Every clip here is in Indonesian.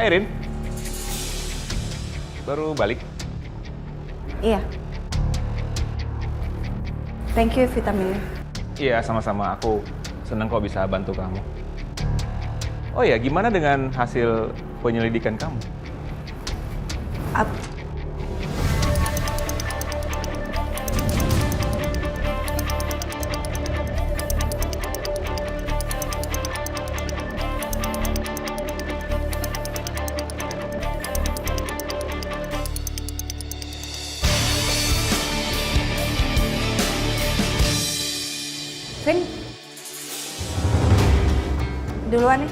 Hai Rin, baru balik? Iya. Thank you vitaminnya. Iya, sama-sama. Aku senang kok bisa bantu kamu. Oh ya, gimana dengan hasil penyelidikan kamu? Vin, duluan nih.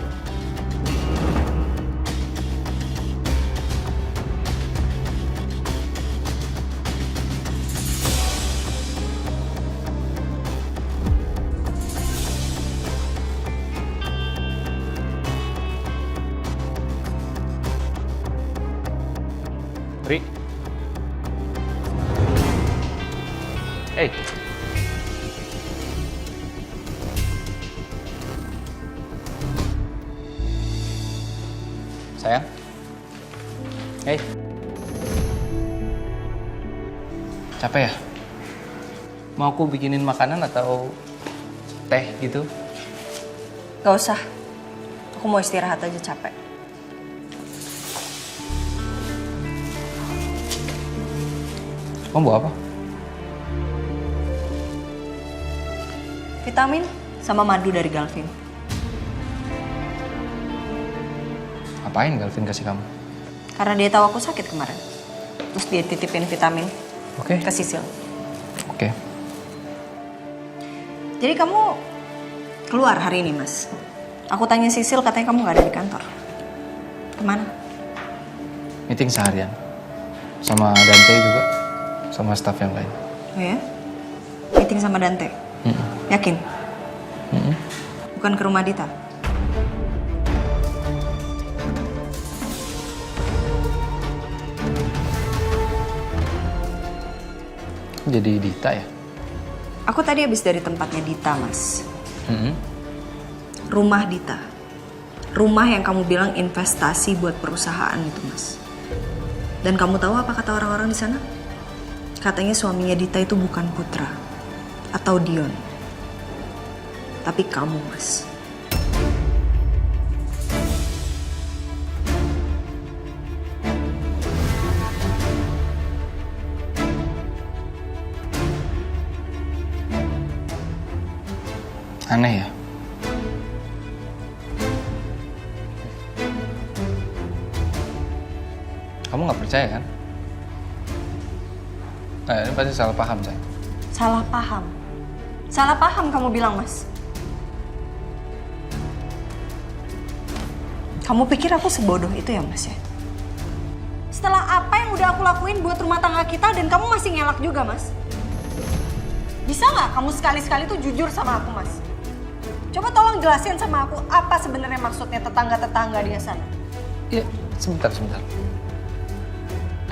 Ri. Hey. Sayang. Hei. Capek ya? Mau aku bikinin makanan atau teh gitu? Gak usah. Aku mau istirahat aja, capek. Kamu bawa apa? Vitamin sama madu dari Galvin. Ngapain Galvin kasih kamu? Karena dia tahu aku sakit kemarin. Terus dia titipin vitamin Oke. ke Sisil. Oke. Jadi kamu keluar hari ini, Mas? Aku tanya Sisil, katanya kamu gak ada di kantor. Kemana? Meeting seharian. Sama Dante juga. Sama staff yang lain. Oh ya? Meeting sama Dante? Yakin? Bukan ke rumah Dita? Jadi Dita ya? Aku tadi habis dari tempatnya Dita, Mas. Rumah Dita. Rumah yang kamu bilang investasi buat perusahaan itu, Mas. Dan kamu tahu apa kata orang-orang di sana? Katanya suaminya Dita itu bukan Putra atau Dion. Tapi kamu, Mas. Aneh ya? Kamu nggak percaya kan? Nah, ini pasti salah paham, saya. Salah paham. Salah paham kamu bilang, Mas. Kamu pikir aku sebodoh itu ya, Mas ya? Setelah apa yang udah aku lakuin buat rumah tangga kita dan kamu masih ngelak juga, Mas? Bisa nggak kamu sekali-sekali tuh jujur sama aku, Mas? Coba tolong jelasin sama aku apa sebenarnya maksudnya tetangga-tetangga di sana. Iya, sebentar.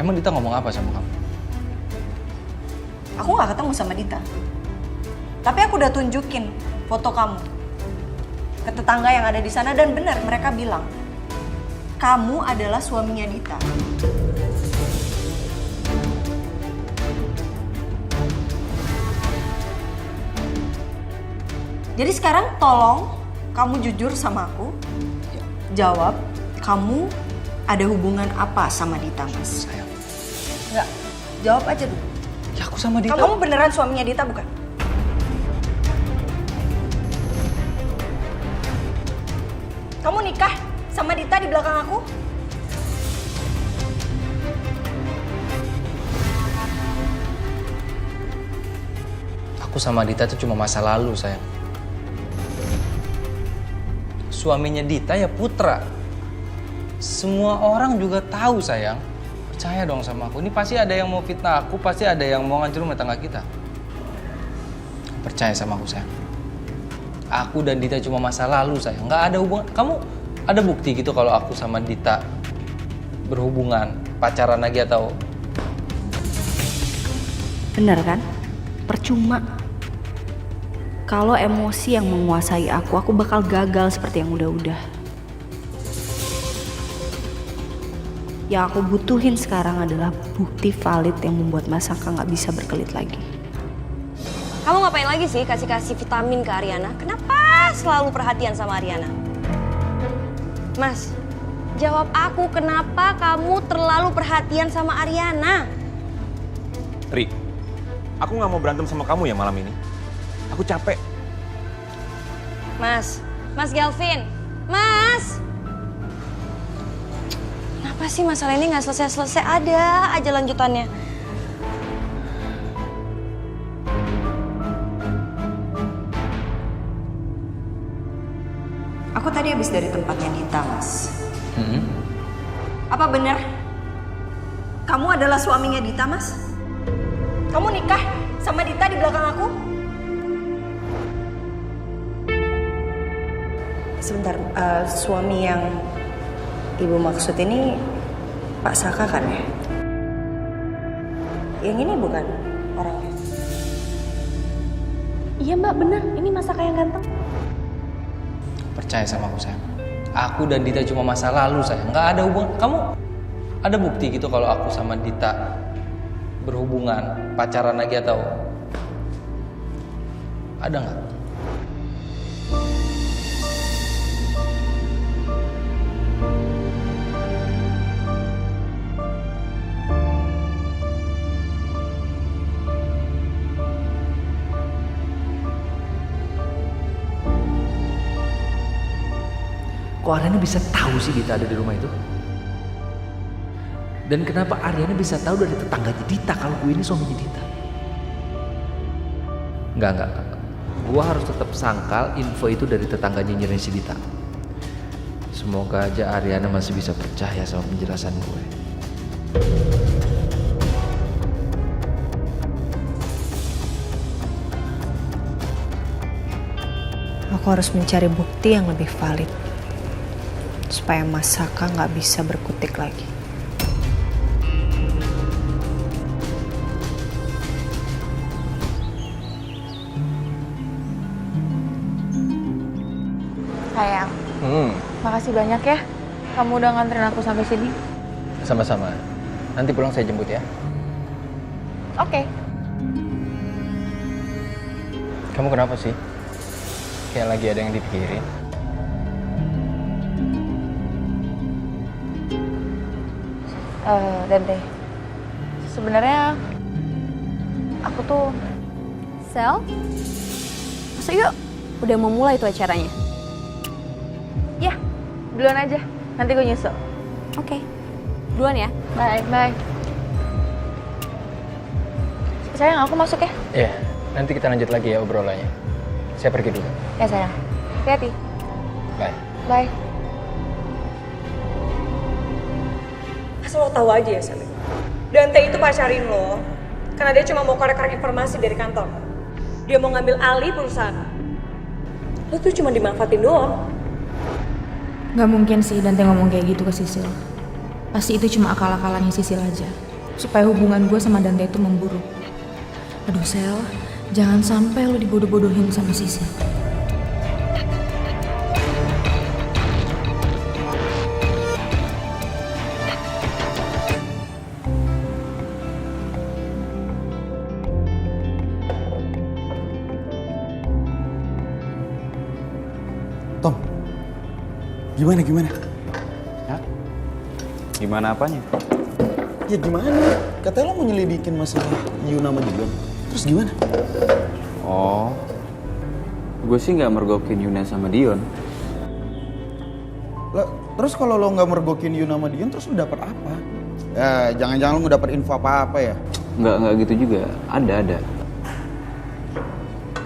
Emang Dita ngomong apa sama kamu? Aku nggak ketemu sama Dita. Tapi aku udah tunjukin foto kamu ke tetangga yang ada di sana dan benar mereka bilang kamu adalah suaminya Dita. Jadi sekarang tolong kamu jujur sama aku. Jawab, kamu ada hubungan apa sama Dita, Mas? Sayang. Enggak, jawab aja dulu. Ya aku sama Dita. Kamu beneran suaminya Dita bukan? Kamu nikah sama Dita di belakang aku? Aku sama Dita itu cuma masa lalu, sayang. Suaminya Dita ya Putra. Semua orang juga tahu, sayang. Percaya dong sama aku. Ini pasti ada yang mau fitnah aku, pasti ada yang mau ngancurin rumah tangga kita. Percaya sama aku, sayang. Aku dan Dita cuma masa lalu, sayang. Nggak ada hubungan. Kamu ada bukti gitu kalau aku sama Dita berhubungan, pacaran lagi atau... Bener kan? Percuma. Kalau emosi yang menguasai aku bakal gagal seperti yang udah-udah. Yang aku butuhin sekarang adalah bukti valid yang membuat Mas Saka nggak bisa berkelit lagi. Kamu ngapain lagi sih kasih vitamin ke Ariana? Kenapa selalu perhatian sama Ariana? Mas, jawab aku kenapa kamu terlalu perhatian sama Ariana? Ri, aku nggak mau berantem sama kamu ya malam ini. Aku capek. Mas Galvin, Mas! Kenapa sih masalah ini nggak selesai-selesai? Ada aja lanjutannya. Aku tadi habis dari tempatnya Dita, Mas. Apa benar kamu adalah suaminya Dita, Mas? Kamu nikah sama Dita di belakang aku? Sebentar, suami yang Ibu maksud ini Pak Saka kan ya? Yang ini bukan orangnya? Iya mbak, bener. Ini Mas Saka yang ganteng. Percaya sama aku sayang. Aku dan Dita cuma masa lalu sayang. Nggak ada hubungan. Kamu ada bukti gitu kalau aku sama Dita berhubungan, pacaran lagi atau ada nggak? Kok Ariana bisa tahu sih Dita ada di rumah itu? Dan kenapa Ariana bisa tahu dari tetangganya Dita kalau gue ini suaminya Dita? Enggak. Gue harus tetap sangkal info itu dari tetangganya nyeri si Dita. Semoga aja Ariana masih bisa percaya sama penjelasan gue. Aku harus mencari bukti yang lebih valid supaya Mas Saka nggak bisa berkutik lagi. Sayang, makasih banyak ya. Kamu udah nganterin aku sampai sini. Sama-sama. Nanti pulang saya jemput ya. Oke. Kamu kenapa sih? Kayak lagi ada yang dipikirin. Dante, sebenarnya aku tuh Sel, masuk yuk. Udah mau mulai tuh acaranya. ya duluan aja. Nanti gue nyusul. Oke, duluan ya. Bye. Sayang, aku masuk ya. Iya, nanti kita lanjut lagi ya obrolannya. Saya pergi dulu. Ya sayang, hati-hati. Bye. Bye. Asal lo tahu aja ya, Sally. Dante itu pacarin lo karena dia cuma mau korek-korek informasi dari kantor. Dia mau ngambil alih perusahaan. Lo tuh cuma dimanfaatin doang. Gak mungkin sih Dante ngomong kayak gitu ke Sisil. Pasti itu cuma akal-akalannya Sisil aja. Supaya hubungan gue sama Dante itu memburuk. Aduh Sel, jangan sampai lo dibodoh-bodohin sama Sisil. Tom, gimana? Hah? Gimana apanya? Ya gimana? Katanya lo mau nyelidikin masalah Yuna sama Dion. Terus gimana? Oh, gue sih nggak mergokin Yuna sama Dion. Lah, terus kalau lo nggak mergokin Yuna sama Dion, terus lo dapet apa? Ya, jangan-jangan lo nggak dapet info apa-apa ya? Nggak gitu juga. Ada.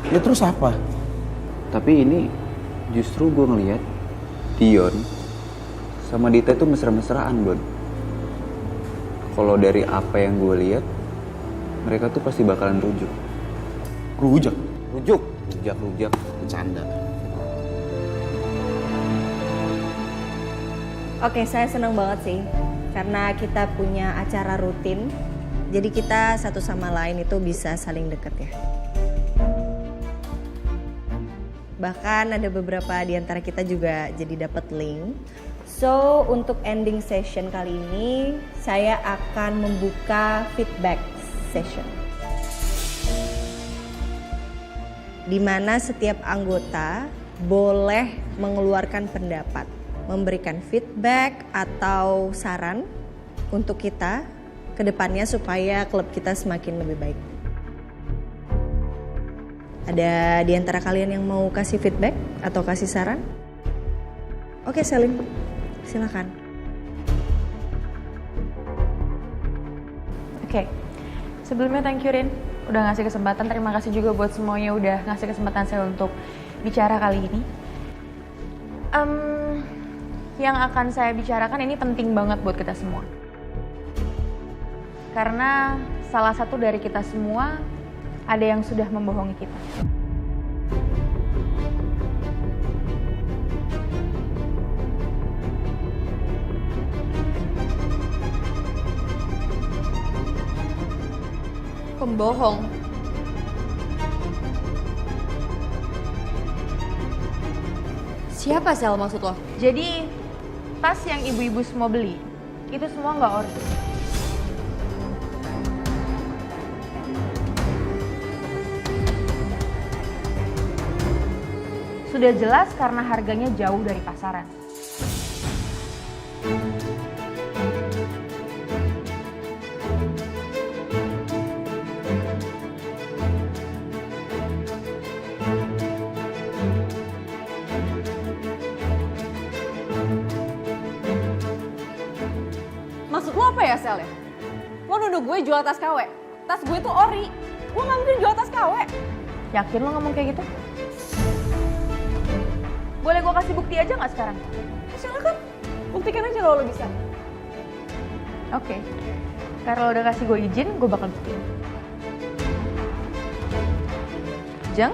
Ya terus apa? Tapi ini justru gue ngeliat Dion sama Dita itu mesra-mesraan, Bon. Kalau dari apa yang gue lihat, mereka tuh pasti bakalan rujuk. Rujak. Rujak. Bercanda. Oke, saya senang banget sih karena kita punya acara rutin. Jadi kita satu sama lain itu bisa saling deket ya. Bahkan ada beberapa di antara kita juga jadi dapat link So, untuk ending session kali ini, saya akan membuka feedback session. Di mana setiap anggota boleh mengeluarkan pendapat, memberikan feedback atau saran untuk kita ke depannya supaya klub kita semakin lebih baik. Ada di antara kalian yang mau kasih feedback atau kasih saran? Oke, Selin, silakan. Oke, sebelumnya thank you Rin udah ngasih kesempatan. Terima kasih juga buat semuanya udah ngasih kesempatan saya untuk bicara kali ini. Yang akan saya bicarakan ini penting banget buat kita semua. Karena salah satu dari kita semua ada yang sudah membohongi kita. Pembohong. Siapa Sel maksud lo? Jadi tas yang ibu-ibu semua beli itu semua nggak ori. Sudah jelas karena harganya jauh dari pasaran. Maksud lo apa ya Sel ya? Lo nuduh gue jual tas KW. Tas gue tuh ori. Gue gak mungkin jual tas KW. Yakin lo ngomong kayak gitu? Boleh gue kasih bukti aja nggak sekarang? Silakan. Buktikan aja kalau lo bisa. Oke. Karena lo udah kasih gue izin, gue bakal buktiin. Jeng,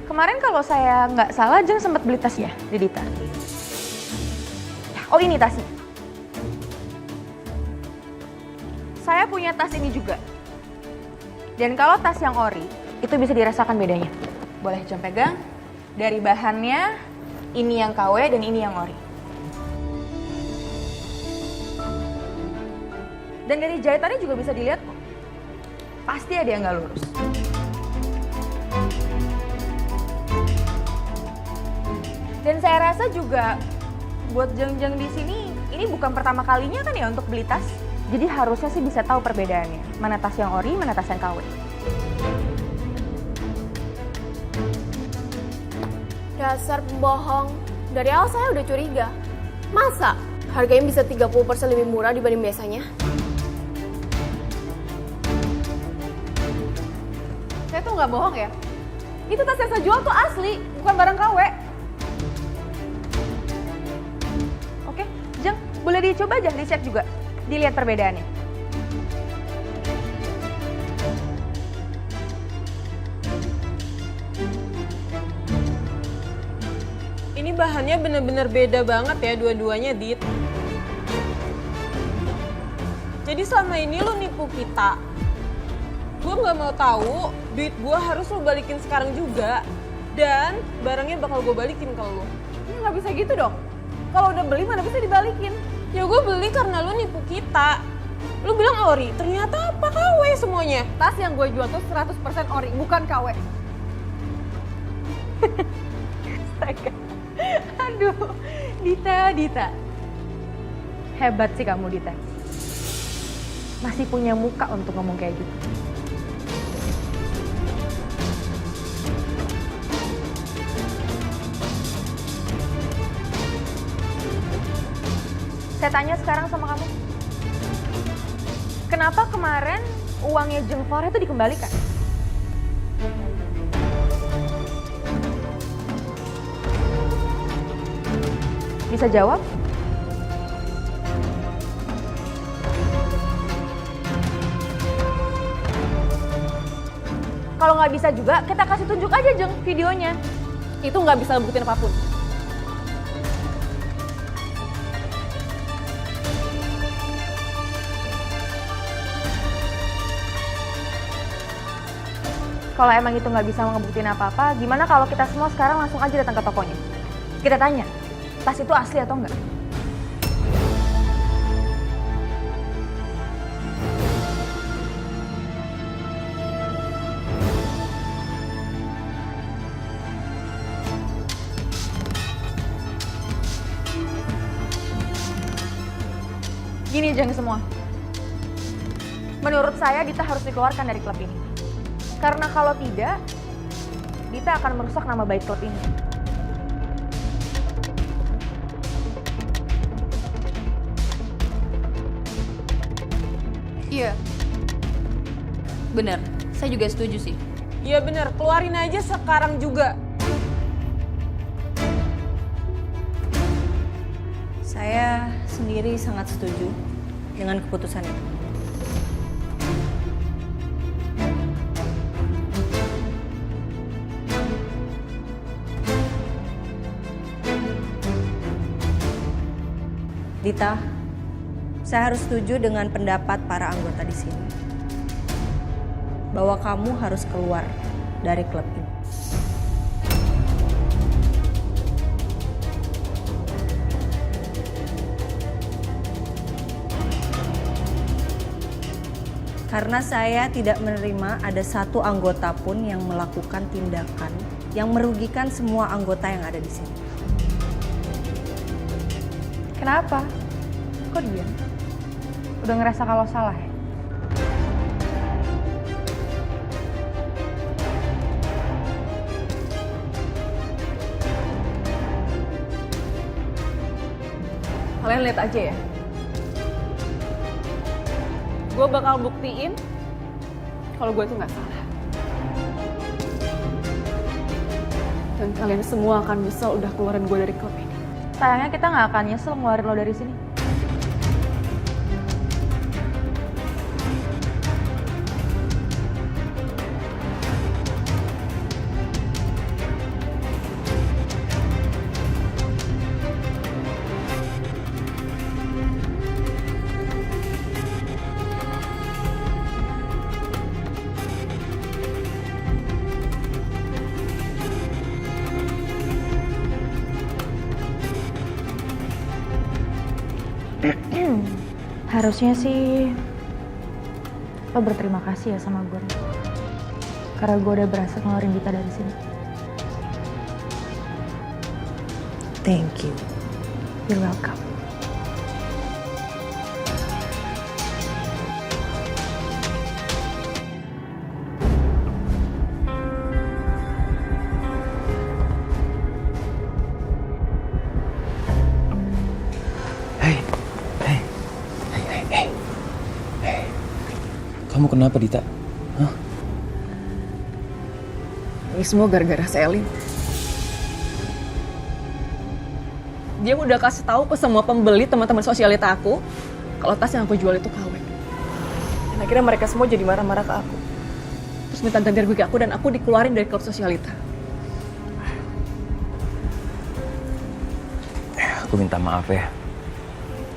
kemarin kalau saya nggak salah, Jeng sempat beli tas ya di Dita. Oh ini tasnya. Saya punya tas ini juga. Dan kalau tas yang ori, itu bisa dirasakan bedanya. Boleh Jeng pegang. Dari bahannya, ini yang KW dan ini yang ori. Dan dari jahitannya juga bisa dilihat kok. Pasti ada yang nggak lurus. Dan saya rasa juga buat Jeng-Jeng di sini, ini bukan pertama kalinya kan ya untuk beli tas. Jadi harusnya sih bisa tahu perbedaannya. Mana tas yang ori, mana tas yang KW. Dasar pembohong. Dari awal saya udah curiga. Masa harganya bisa 30% lebih murah dibanding biasanya? Saya tuh nggak bohong ya. Itu tas yang saya jual tuh asli, bukan barang KW. Oke, Jeng, boleh dicoba aja, dicek juga. Dilihat perbedaannya. Ini bahannya bener-bener beda banget ya dua-duanya, Dit. Jadi selama ini lo nipu kita. Gue nggak mau tahu, duit gue harus lo balikin sekarang juga. Dan barangnya bakal gue balikin ke lo. Ini nggak bisa gitu dong. Kalau udah beli mana bisa dibalikin. Ya gue beli karena lo nipu kita. Lo bilang ori, ternyata apa KW semuanya. Tas yang gue jual tuh 100% ori, bukan KW. Astaga. Aduh, Dita. Hebat sih kamu, Dita. Masih punya muka untuk ngomong kayak gitu. Saya tanya sekarang sama kamu. Kenapa kemarin uangnya Jeng Farah itu dikembalikan? Bisa jawab? Kalau nggak bisa juga, kita kasih tunjuk aja Jeng videonya. Itu nggak bisa buktiin apapun. Kalau emang itu nggak bisa ngebuktiin apa-apa, gimana kalau kita semua sekarang langsung aja datang ke tokonya? Kita tanya, tas itu asli atau enggak? Gini aja semua. Menurut saya Dita harus dikeluarkan dari klub ini. Karena kalau tidak, Dita akan merusak nama baik klub ini. Iya. Bener, saya juga setuju sih. Iya bener, keluarin aja sekarang juga. Saya sendiri sangat setuju dengan keputusan itu. Dita, saya harus setuju dengan pendapat para anggota di sini. Bahwa kamu harus keluar dari klub ini. Karena saya tidak menerima ada satu anggota pun yang melakukan tindakan yang merugikan semua anggota yang ada di sini. Kenapa? Kok diam? Udah ngerasa kalau salah ya? Kalian lihat aja ya. Gue bakal buktiin kalau gue tuh nggak salah. Dan kalian semua akan nyesel udah keluarin gue dari klub ini. Sayangnya kita nggak akan nyesel ngeluarin lo dari sini. Harusnya sih lo berterima kasih ya sama gue. Karena gue udah berhasil ngeluarin Dita dari sini. Thank you. You're welcome. Kamu kenapa, Dita? Hah? Ini semua gara-gara Selin. Dia udah kasih tahu ke semua pembeli teman-teman sosialita aku kalau tas yang aku jual itu KW. Dan akhirnya mereka semua jadi marah-marah ke aku. Terus minta ganti rugi ke aku dan aku dikeluarin dari klub sosialita. Aku minta maaf ya.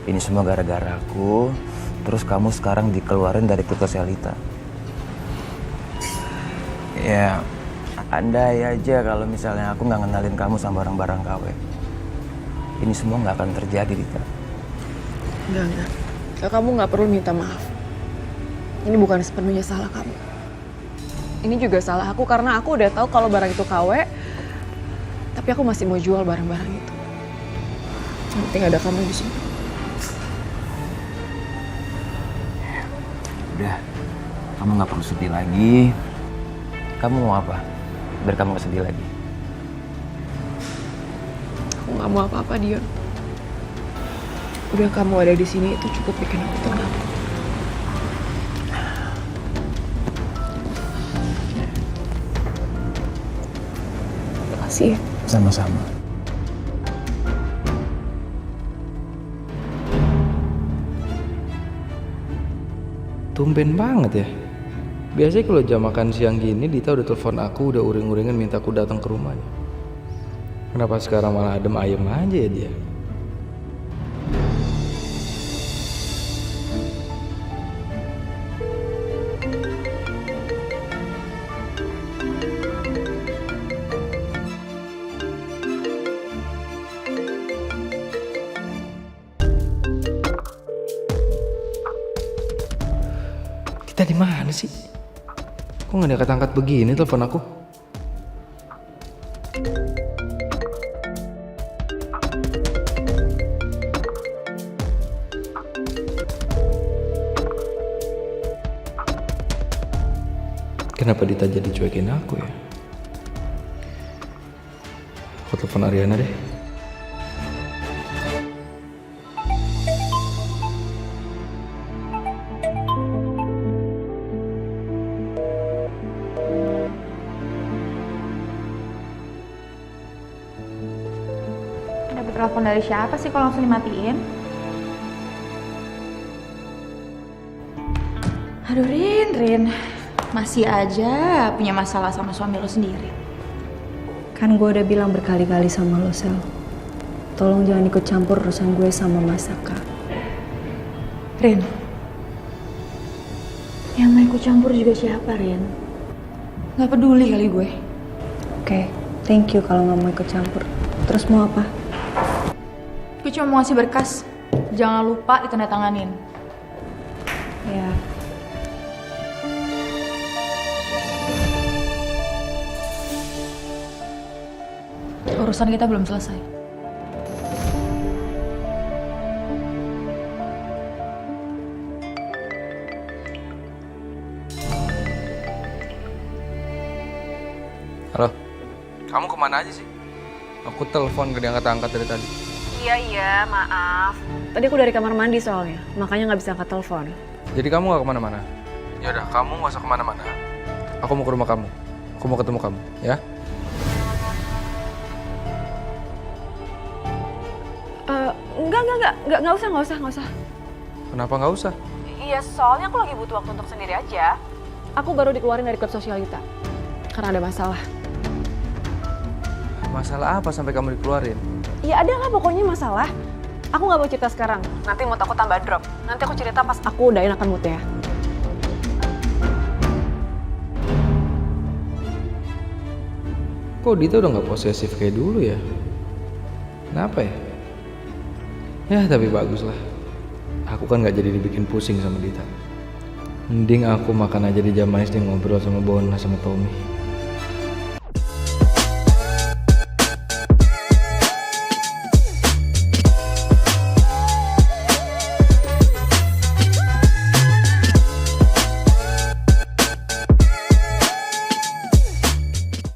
Ini semua gara-gara aku. Terus kamu sekarang dikeluarin dari klub sosialita. Ya, andai aja kalau misalnya aku nggak ngenalin kamu sama barang-barang KW. Ini semua nggak akan terjadi, Dita. Enggak. Kamu nggak perlu minta maaf. Ini bukan sepenuhnya salah kamu. Ini juga salah aku karena aku udah tahu kalau barang itu KW, tapi aku masih mau jual barang-barang itu. Yang penting ada kamu di sini. Udah, kamu nggak perlu sedih lagi. Kamu mau apa? Biar kamu nggak sedih lagi. Aku nggak mau apa-apa, Dion. Udah kamu ada di sini itu cukup bikin aku tenang. Terima kasih ya. Sama-sama. Tumben banget ya. Biasanya kalau jam makan siang gini Dita udah telepon aku, udah uring-uringan minta aku datang ke rumahnya. Kenapa sekarang malah adem ayem aja ya dia? Dita di mana sih? Kok nggak diangkat-angkat begini telepon aku? Kenapa Dita jadi cuekin aku ya? Aku telepon Ariana deh. Dapat telepon dari siapa sih kalau langsung dimatiin? Aduh Rin, masih aja punya masalah sama suami lo sendiri. Kan gue udah bilang berkali-kali sama lo, Sel. Tolong jangan ikut campur urusan gue sama Mas Saka. Rin, yang mau ikut campur juga siapa, Rin? Gak peduli kali gue. Oke, thank you kalau nggak mau ikut campur. Terus mau apa? Gue cuma mau ngasih berkas. Jangan lupa ditandatanganin. Ya. Urusan kita belum selesai. Halo, kamu kemana aja sih? Aku telepon gak diangkat-angkat dari tadi. Iya, maaf. Tadi aku dari kamar mandi soalnya, makanya nggak bisa angkat telepon. Jadi kamu gak kemana-mana? Yaudah, kamu gak usah kemana-mana. Aku mau ke rumah kamu. Aku mau ketemu kamu, ya? Nggak usah. Kenapa gak usah? Iya, soalnya aku lagi butuh waktu untuk sendiri aja. Aku baru dikeluarin dari klub sosialita karena ada masalah. Masalah apa sampai kamu dikeluarin? Ya ada lah pokoknya masalah. Aku nggak mau cerita sekarang. Nanti mood aku tambah drop. Nanti aku cerita pas aku udah enakan moodnya. Kok Dita udah gak posesif kayak dulu ya? Kenapa ya? Ya tapi bagus lah. Aku kan gak jadi dibikin pusing sama Dita. Mending aku makan aja di Jamais dia ngobrol sama Bona sama Tommy.